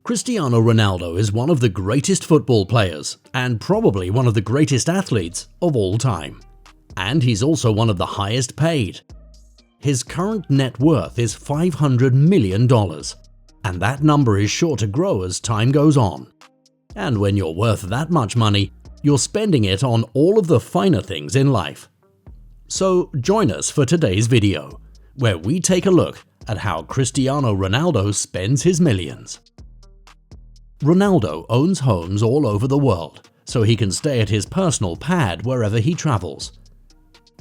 Cristiano Ronaldo is one of the greatest football players and probably one of the greatest athletes of all time. And he's also one of the highest paid. His current net worth is $500 million, and that number is sure to grow as time goes on. And when you're worth that much money, you're spending it on all of the finer things in life. So join us for today's video, where we take a look at how Cristiano Ronaldo spends his millions. Ronaldo owns homes all over the world, so he can stay at his personal pad wherever he travels.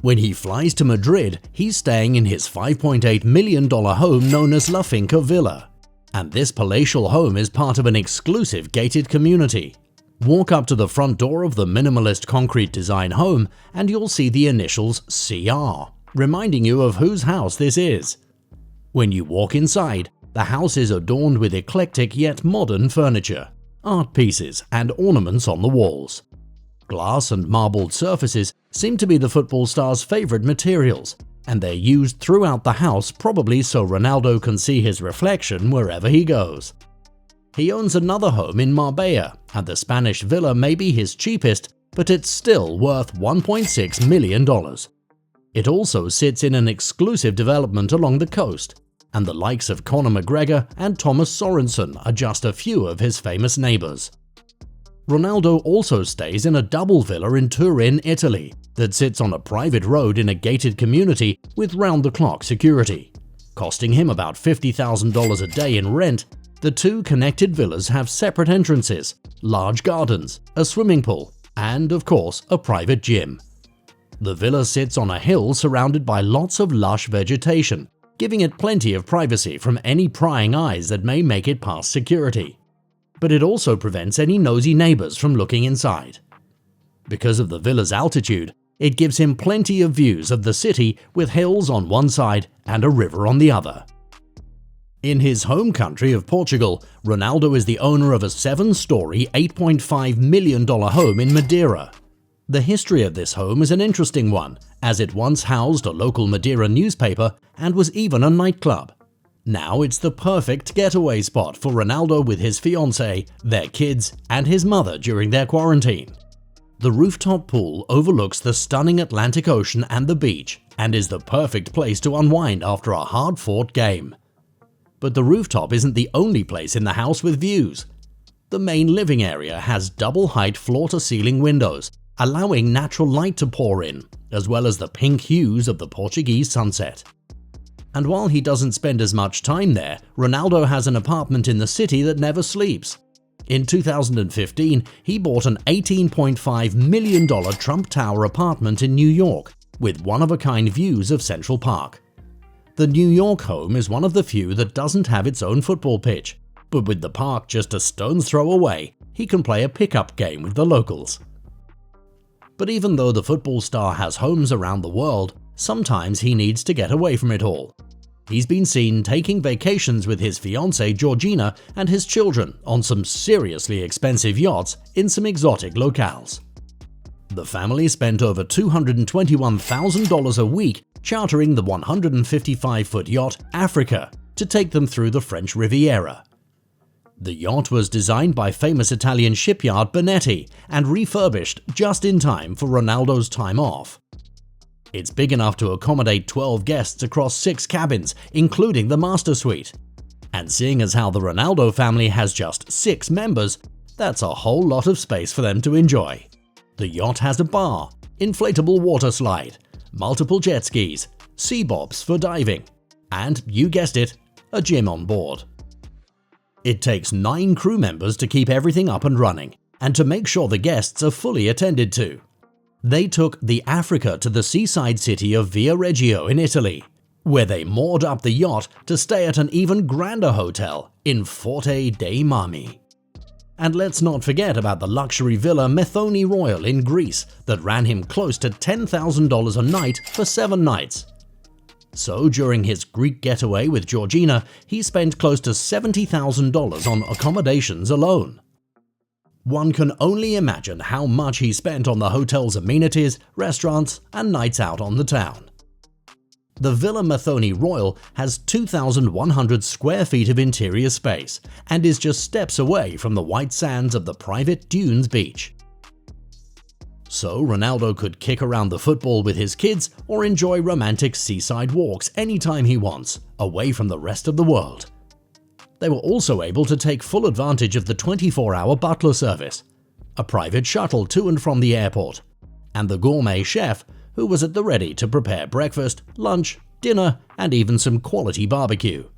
When he flies to Madrid, he's staying in his $5.8 million home known as La Finca Villa. And this palatial home is part of an exclusive gated community. Walk up to the front door of the minimalist concrete design home and you'll see the initials CR, reminding you of whose house this is. When you walk inside, the house is adorned with eclectic yet modern furniture, art pieces and ornaments on the walls. Glass and marbled surfaces seem to be the football star's favorite materials, and they're used throughout the house probably so Ronaldo can see his reflection wherever he goes. He owns another home in Marbella, and the Spanish villa may be his cheapest, but it's still worth $1.6 million. It also sits in an exclusive development along the coast, and the likes of Conor McGregor and Thomas Sorensen are just a few of his famous neighbors. Ronaldo also stays in a double villa in Turin, Italy, that sits on a private road in a gated community with round-the-clock security. Costing him about $50,000 a day in rent, the two connected villas have separate entrances, large gardens, a swimming pool, and, of course, a private gym. The villa sits on a hill surrounded by lots of lush vegetation, giving it plenty of privacy from any prying eyes that may make it past security. But it also prevents any nosy neighbors from looking inside. Because of the villa's altitude, it gives him plenty of views of the city with hills on one side and a river on the other. In his home country of Portugal, Ronaldo is the owner of a 7-story, $8.5 million home in Madeira. The history of this home is an interesting one, as it once housed a local Madeira newspaper and was even a nightclub. Now it's the perfect getaway spot for Ronaldo with his fiancée, their kids, and his mother during their quarantine. The rooftop pool overlooks the stunning Atlantic Ocean and the beach, and is the perfect place to unwind after a hard-fought game. But the rooftop isn't the only place in the house with views. The main living area has double-height floor-to-ceiling windows, allowing natural light to pour in, as well as the pink hues of the Portuguese sunset. And while he doesn't spend as much time there, Ronaldo has an apartment in the city that never sleeps. In 2015, he bought an $18.5 million Trump Tower apartment in New York, with one-of-a-kind views of Central Park. The New York home is one of the few that doesn't have its own football pitch, but with the park just a stone's throw away, he can play a pickup game with the locals. But even though the football star has homes around the world, sometimes he needs to get away from it all. He's been seen taking vacations with his fiancée Georgina and his children on some seriously expensive yachts in some exotic locales. The family spent over $221,000 a week chartering the 155-foot yacht Africa to take them through the French Riviera. The yacht was designed by famous Italian shipyard Bonetti and refurbished just in time for Ronaldo's time off. It's big enough to accommodate 12 guests across 6 cabins, including the master suite. And seeing as how the Ronaldo family has just 6 members, that's a whole lot of space for them to enjoy. The yacht has a bar, inflatable water slide, multiple jet skis, sea bobs for diving, and, you guessed it, a gym on board. It takes 9 crew members to keep everything up and running, and to make sure the guests are fully attended to. They took the Africa to the seaside city of Viareggio in Italy, where they moored up the yacht to stay at an even grander hotel in Forte dei Marmi. And let's not forget about the luxury villa Methoni Royal in Greece that ran him close to $10,000 a night for 7 nights. So during his Greek getaway with Georgina, he spent close to $70,000 on accommodations alone. One can only imagine how much he spent on the hotel's amenities, restaurants, and nights out on the town. The Villa Mathoni Royal has 2,100 square feet of interior space and is just steps away from the white sands of the private Dunes beach. So Ronaldo could kick around the football with his kids or enjoy romantic seaside walks anytime he wants, away from the rest of the world. They were also able to take full advantage of the 24-hour butler service, a private shuttle to and from the airport, and the gourmet chef who was at the ready to prepare breakfast, lunch, dinner, and even some quality barbecue.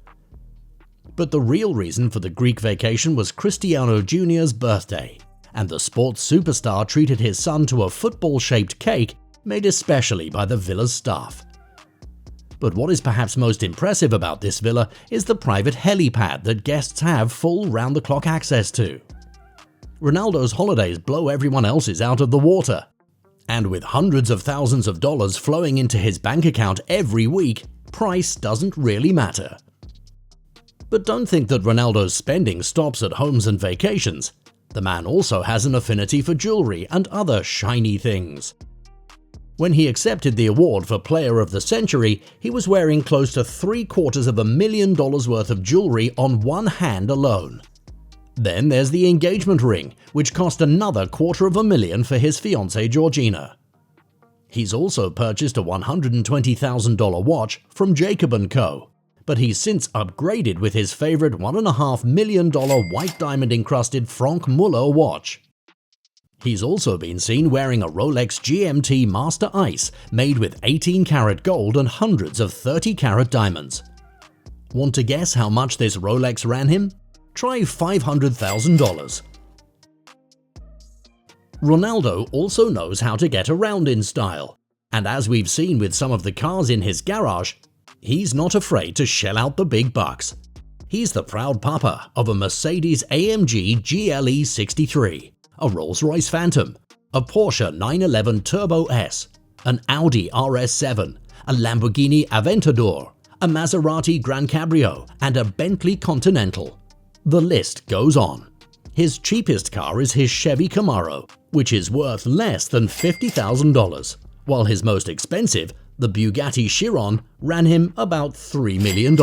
But the real reason for the Greek vacation was Cristiano Jr.'s birthday, and the sports superstar treated his son to a football-shaped cake made especially by the villa's staff. But what is perhaps most impressive about this villa is the private helipad that guests have full round-the-clock access to. Ronaldo's holidays blow everyone else's out of the water. And with hundreds of thousands of dollars flowing into his bank account every week, price doesn't really matter. But don't think that Ronaldo's spending stops at homes and vacations. The man also has an affinity for jewelry and other shiny things. When he accepted the award for Player of the Century, he was wearing close to $750,000 worth of jewelry on one hand alone. Then there's the engagement ring, which cost another $250,000 for his fiancée Georgina. He's also purchased a $120,000 watch from Jacob & Co., but he's since upgraded with his favorite $1.5 million white diamond-encrusted Franck Muller watch. He's also been seen wearing a Rolex GMT Master Ice made with 18-karat gold and hundreds of 30-karat diamonds. Want to guess how much this Rolex ran him? Try $500,000. Ronaldo also knows how to get around in style, and as we've seen with some of the cars in his garage, he's not afraid to shell out the big bucks. He's the proud papa of a Mercedes AMG GLE 63, a Rolls-Royce Phantom, a Porsche 911 Turbo S, an Audi RS7, a Lamborghini Aventador, a Maserati Gran Cabrio, and a Bentley Continental. The list goes on. His cheapest car is his Chevy Camaro, which is worth less than $50,000, while his most expensive, the Bugatti Chiron, ran him about $3 million.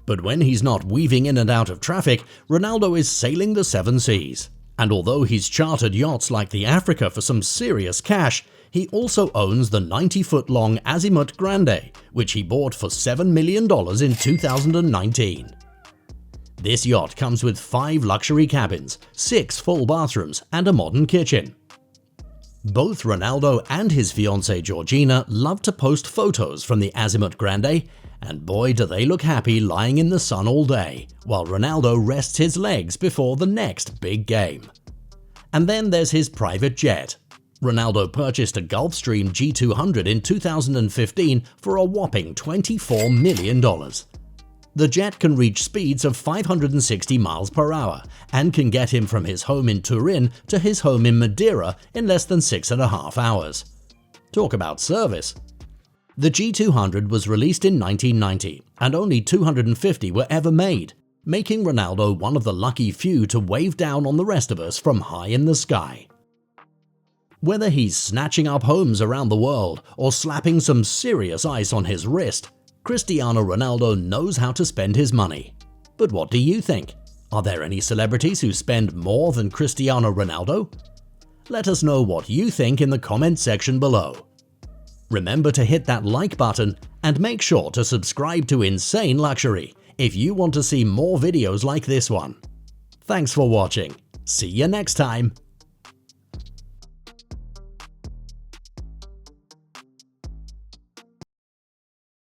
But when he's not weaving in and out of traffic, Ronaldo is sailing the seven seas. And although he's chartered yachts like the Africa for some serious cash, he also owns the 90-foot-long Azimut Grande, which he bought for $7 million in 2019. This yacht comes with 5 luxury cabins, 6 full bathrooms, and a modern kitchen. Both Ronaldo and his fiancée Georgina love to post photos from the Azimut Grande, and boy do they look happy lying in the sun all day, while Ronaldo rests his legs before the next big game. And then there's his private jet. Ronaldo purchased a Gulfstream G200 in 2015 for a whopping $24 million. The jet can reach speeds of 560 miles per hour and can get him from his home in Turin to his home in Madeira in less than 6.5 hours. Talk about service! The G200 was released in 1990 and only 250 were ever made, making Ronaldo one of the lucky few to wave down on the rest of us from high in the sky. Whether he's snatching up homes around the world or slapping some serious ice on his wrist, Cristiano Ronaldo knows how to spend his money. But what do you think? Are there any celebrities who spend more than Cristiano Ronaldo? Let us know what you think in the comment section below. Remember to hit that like button and make sure to subscribe to Insane Luxury if you want to see more videos like this one. Thanks for watching. See you next time.